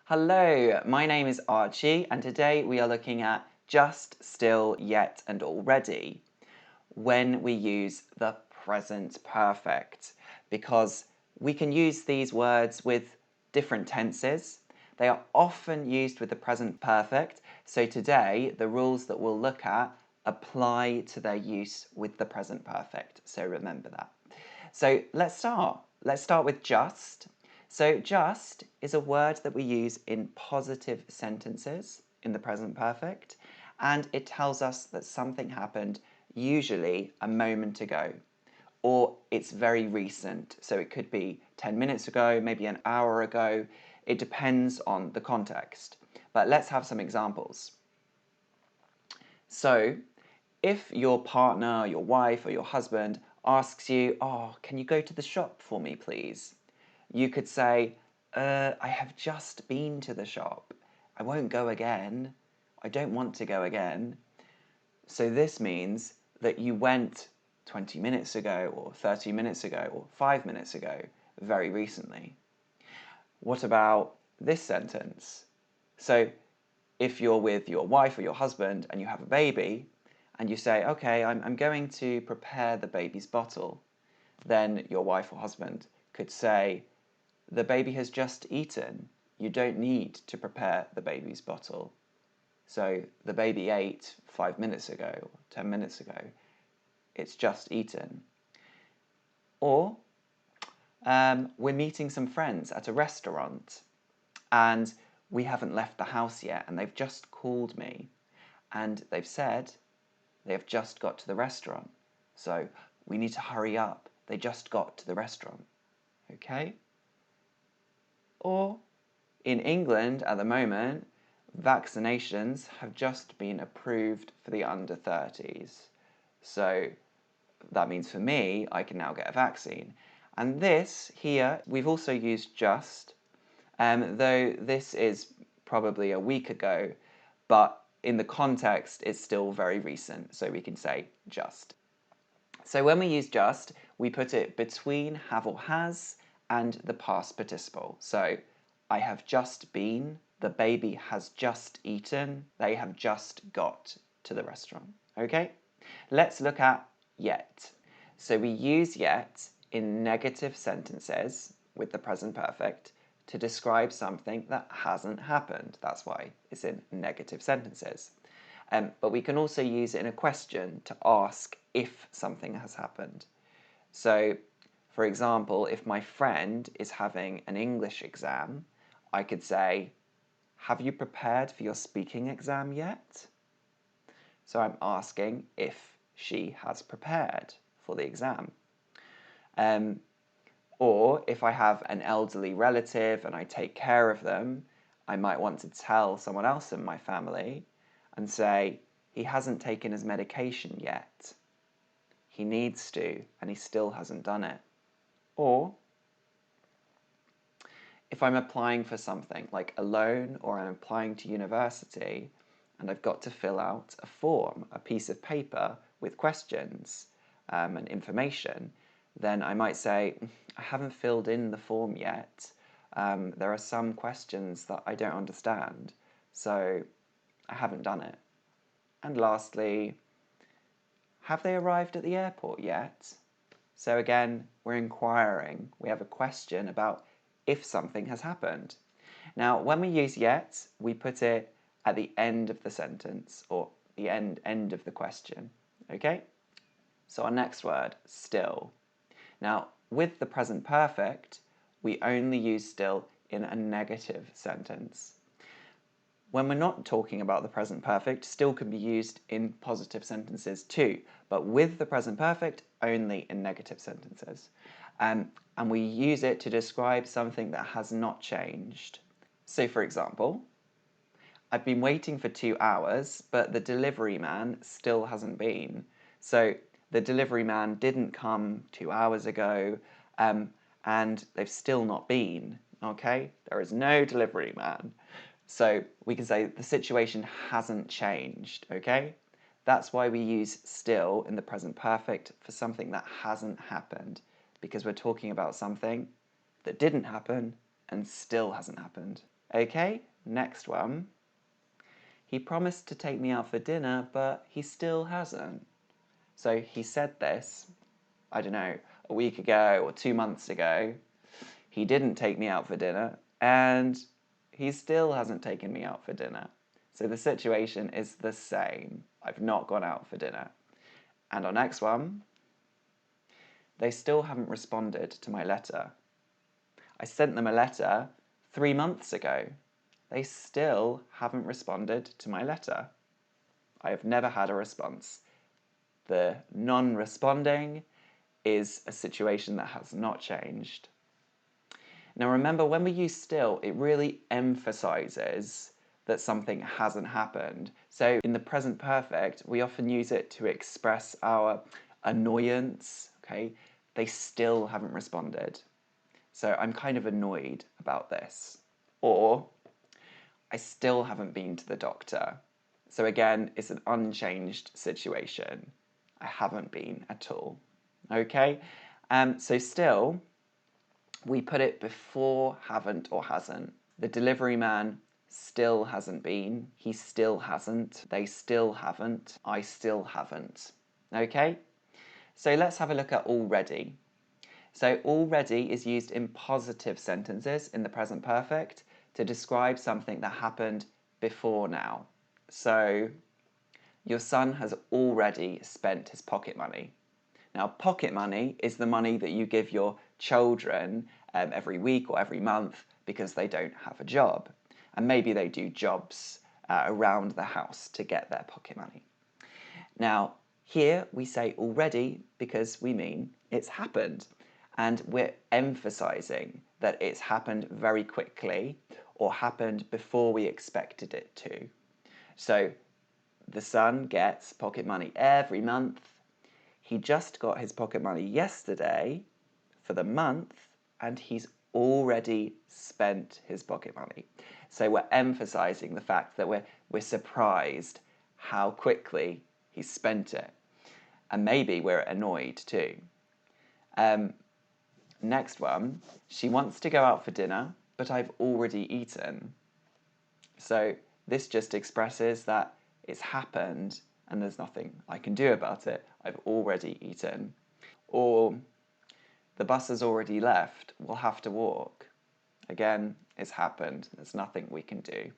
Hello, my name is Archie, and today we are looking at just, still, yet, and already when we use the present perfect, because we can use these words with different tenses. They are often used with the present perfect, so today the rules that we'll look at apply to their use with the present perfect, so remember that. So let's start. Let's start with just. So just is a word that we use in positive sentences in the present perfect, and it tells us that something happened usually a moment ago, or it's very recent. So it could be 10 minutes ago, maybe an hour ago. It depends on the context. But let's have some examples. So if your partner, your wife, or your husband asks you, "Oh, can you go to the shop for me, please?" You could say, I have just been to the shop. I won't go again. I don't want to go again. So this means that you went 20 minutes ago, or 30 minutes ago, or 5 minutes ago, very recently. What about this sentence? So if you're with your wife or your husband and you have a baby, and you say, okay, I'm going to prepare the baby's bottle, then your wife or husband could say, the baby has just eaten. You don't need to prepare the baby's bottle. So the baby ate 5 minutes ago or 10 minutes ago. It's just eaten. Or we're meeting some friends at a restaurant and we haven't left the house yet and they've just called me and they've said they have just got to the restaurant. So we need to hurry up. They just got to the restaurant. Okay? Or in England at the moment, vaccinations have just been approved for the under 30s. So that means for me, I can now get a vaccine. And this here, we've also used just, though this is probably a week ago, but in the context, it's still very recent, so we can say just. So when we use just, we put it between have or has and the past participle. So I have just been, the baby has just eaten, they have just got to the restaurant. Okay? Let's look at yet. So we use yet in negative sentences with the present perfect to describe something that hasn't happened. That's why it's in negative sentences. But we can also use it in a question to ask if something has happened. So, for example, if my friend is having an English exam, I could say, have you prepared for your speaking exam yet? So I'm asking if she has prepared for the exam. Or if I have an elderly relative and I take care of them, I might want to tell someone else in my family and say, he hasn't taken his medication yet. He needs to, and he still hasn't done it. Or if I'm applying for something like a loan or I'm applying to university and I've got to fill out a form, a piece of paper with questions and information, then I might say, I haven't filled in the form yet. There are some questions that I don't understand, so I haven't done it. And lastly, have they arrived at the airport yet? So again, we're inquiring. We have a question about if something has happened. Now, when we use yet, we put it at the end of the sentence or the end of the question. Okay? So our next word, still. Now, with the present perfect, we only use still in a negative sentence. When we're not talking about the present perfect, still can be used in positive sentences too, but with the present perfect, only in negative sentences. And we use it to describe something that has not changed. So for example, I've been waiting for 2 hours, but the delivery man still hasn't been. So the delivery man didn't come 2 hours ago, and they've still not been, okay? There is no delivery man. So we can say the situation hasn't changed, okay? That's why we use still in the present perfect for something that hasn't happened, because we're talking about something that didn't happen and still hasn't happened. Okay, next one. He promised to take me out for dinner, but he still hasn't. So he said this, I don't know, a week ago or 2 months ago. He didn't take me out for dinner, and he still hasn't taken me out for dinner. So the situation is the same. I've not gone out for dinner. And our next one, they still haven't responded to my letter. I sent them a letter 3 months ago. They still haven't responded to my letter. I have never had a response. The non-responding is a situation that has not changed. Now remember, when we use still, it really emphasizes that something hasn't happened. So in the present perfect, we often use it to express our annoyance, okay? They still haven't responded. So I'm kind of annoyed about this. Or I still haven't been to the doctor. So again, it's an unchanged situation. I haven't been at all. Okay? So still, we put it before haven't or hasn't. The delivery man still hasn't been. He still hasn't. They still haven't. I still haven't. Okay? So let's have a look at already. So already is used in positive sentences in the present perfect to describe something that happened before now. So your son has already spent his pocket money. Now, pocket money is the money that you give your children every week or every month because they don't have a job. And maybe they do jobs around the house to get their pocket money. Now, here we say already because we mean it's happened. And we're emphasizing that it's happened very quickly or happened before we expected it to. So the son gets pocket money every month. He just got his pocket money yesterday for the month, and he's already spent his pocket money. So we're emphasizing the fact that we're surprised how quickly he spent it. And maybe we're annoyed too. Next one, she wants to go out for dinner, but I've already eaten. So this just expresses that it's happened and there's nothing I can do about it. I've already eaten. Or the bus has already left, we'll have to walk. Again, it's happened, there's nothing we can do.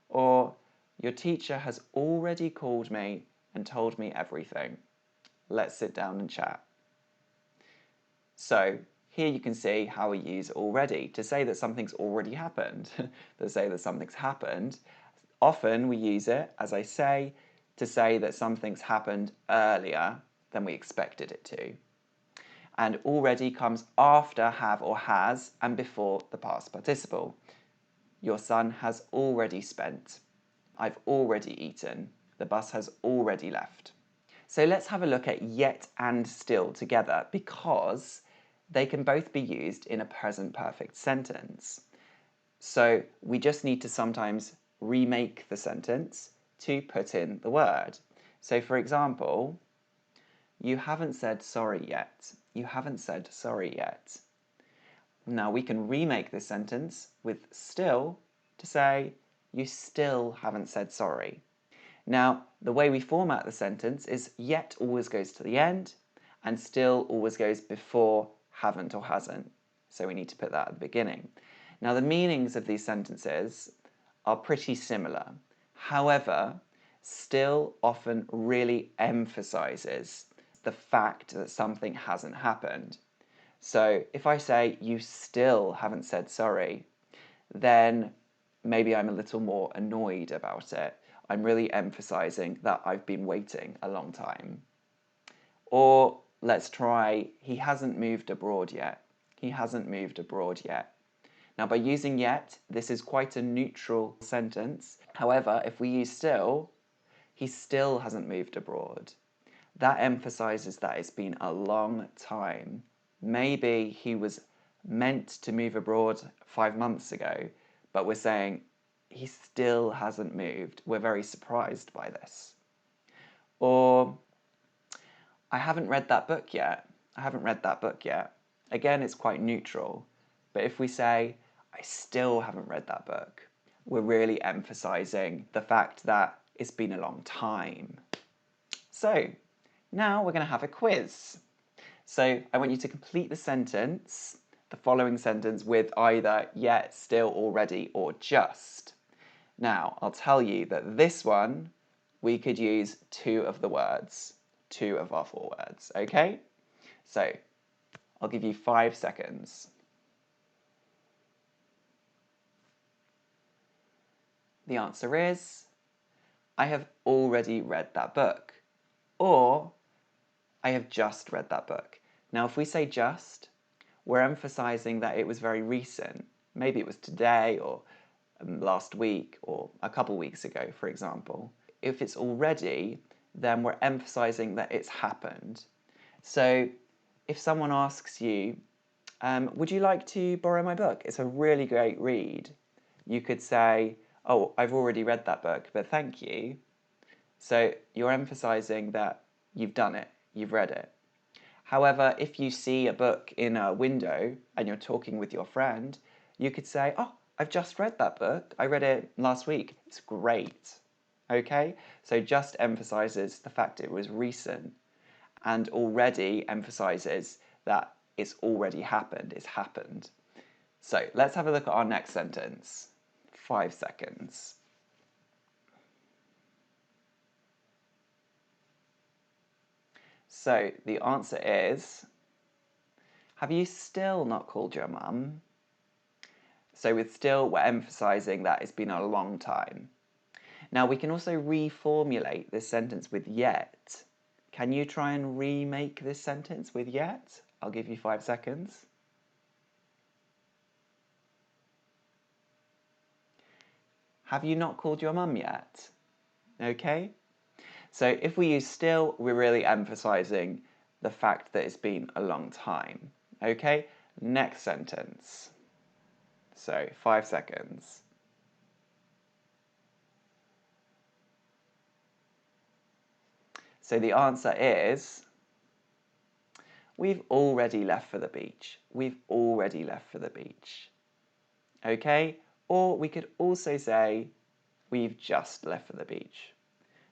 Or your teacher has already called me and told me everything. Let's sit down and chat. So here you can see how we use already to say that something's already happened, to say that something's happened. Often we use it, as I say, to say that something's happened earlier than we expected it to. And already comes after have or has and before the past participle. Your son has already spent. I've already eaten. The bus has already left. So let's have a look at yet and still together because they can both be used in a present perfect sentence. So we just need to sometimes remake the sentence to put in the word. So for example, you haven't said sorry yet. You haven't said sorry yet. Now we can remake this sentence with still to say you still haven't said sorry. Now, the way we format the sentence is yet always goes to the end and still always goes before haven't or hasn't. So we need to put that at the beginning. Now, the meanings of these sentences are pretty similar. However, still often really emphasizes the fact that something hasn't happened. So if I say you still haven't said sorry, then maybe I'm a little more annoyed about it. I'm really emphasizing that I've been waiting a long time. Or let's try, he hasn't moved abroad yet. He hasn't moved abroad yet. Now by using yet, this is quite a neutral sentence. However, if we use still, he still hasn't moved abroad. That emphasizes that it's been a long time. Maybe he was meant to move abroad 5 months ago, but we're saying he still hasn't moved. We're very surprised by this. Or, I haven't read that book yet. I haven't read that book yet. Again, it's quite neutral. But if we say, I still haven't read that book. We're really emphasizing the fact that it's been a long time. So now we're going to have a quiz. So I want you to complete the sentence, the following sentence, with either yet, still, already, or just. Now, I'll tell you that this one, we could use 2 of the words, 2 of our 4 words, okay? So I'll give you 5 seconds. The answer is, I have already read that book, or I have just read that book. Now, if we say just, we're emphasizing that it was very recent. Maybe it was today, or last week, or a couple weeks ago, for example. If it's already, then we're emphasizing that it's happened. So if someone asks you, would you like to borrow my book? It's a really great read. You could say, oh, I've already read that book, but thank you. So you're emphasizing that you've done it, you've read it. However, if you see a book in a window and you're talking with your friend, you could say, oh, I've just read that book. I read it last week. It's great. Okay? So just emphasizes the fact it was recent, and already emphasizes that it's already happened. It's happened. So let's have a look at our next sentence. 5 seconds. So the answer is, have you still not called your mum? So with still, we're emphasizing that it's been a long time. Now we can also reformulate this sentence with yet. Can you try and remake this sentence with yet? I'll give you 5 seconds. Have you not called your mum yet? Okay? So if we use still, we're really emphasizing the fact that it's been a long time. Okay? Next sentence. So 5 seconds. So the answer is, we've already left for the beach. We've already left for the beach. Okay? Or we could also say, we've just left for the beach.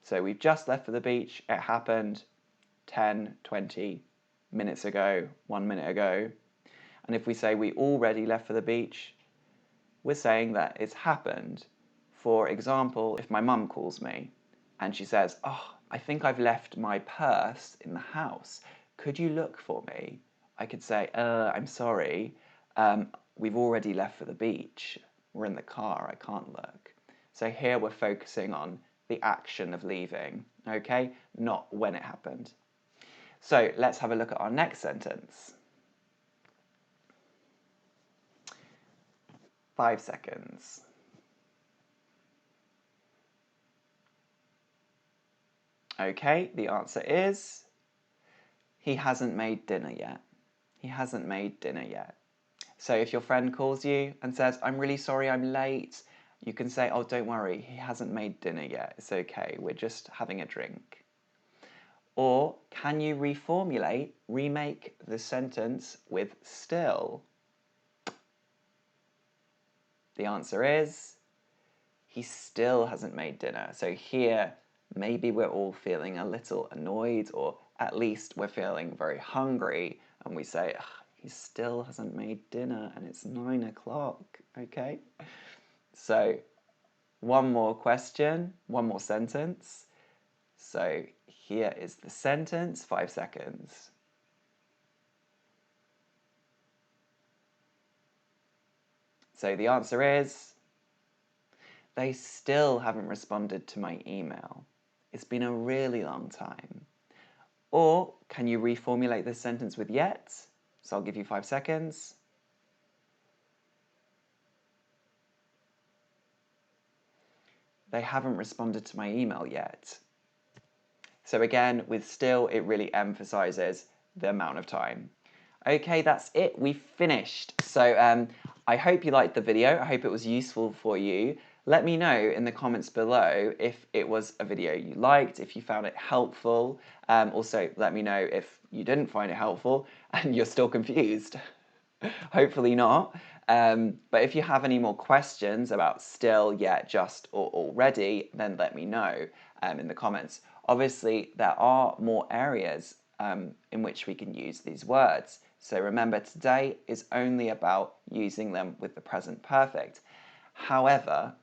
So we've just left for the beach. It happened 10, 20 minutes ago, 1 minute ago. And if we say we already left for the beach, we're saying that it's happened. For example, if my mum calls me and she says, oh, I think I've left my purse in the house. Could you look for me? I could say, I'm sorry. We've already left for the beach. We're in the car. I can't look. So here we're focusing on the action of leaving, okay? Not when it happened. So let's have a look at our next sentence. 5 seconds. Okay, the answer is, he hasn't made dinner yet. He hasn't made dinner yet. So if your friend calls you and says, I'm really sorry I'm late, you can say, oh, don't worry, he hasn't made dinner yet. It's okay, we're just having a drink. Or can you reformulate, remake the sentence with still? The answer is, he still hasn't made dinner. So here, maybe we're all feeling a little annoyed, or at least we're feeling very hungry, and we say, he still hasn't made dinner and it's 9 o'clock, okay? So one more question, one more sentence. So here is the sentence, 5 seconds. So the answer is, they still haven't responded to my email. It's been a really long time. Or can you reformulate this sentence with yet? So I'll give you 5 seconds. They haven't responded to my email yet. So again, with still, it really emphasizes the amount of time. Okay, that's it. We've finished. So I hope you liked the video. I hope it was useful for you. Let me know in the comments below if it was a video you liked, if you found it helpful. Also, let me know if you didn't find it helpful and you're still confused. Hopefully not. But if you have any more questions about still, yet, just, or already, then let me know in the comments. Obviously, there are more areas in which we can use these words. So remember, today is only about using them with the present perfect. However,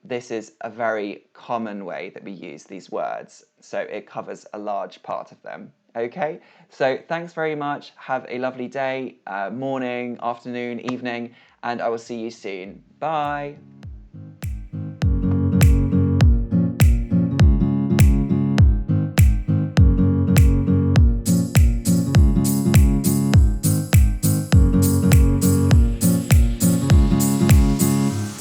this is a very common way that we use these words, so it covers a large part of them. Okay, so thanks very much. Have a lovely day, morning, afternoon, evening, and I will see you soon. Bye.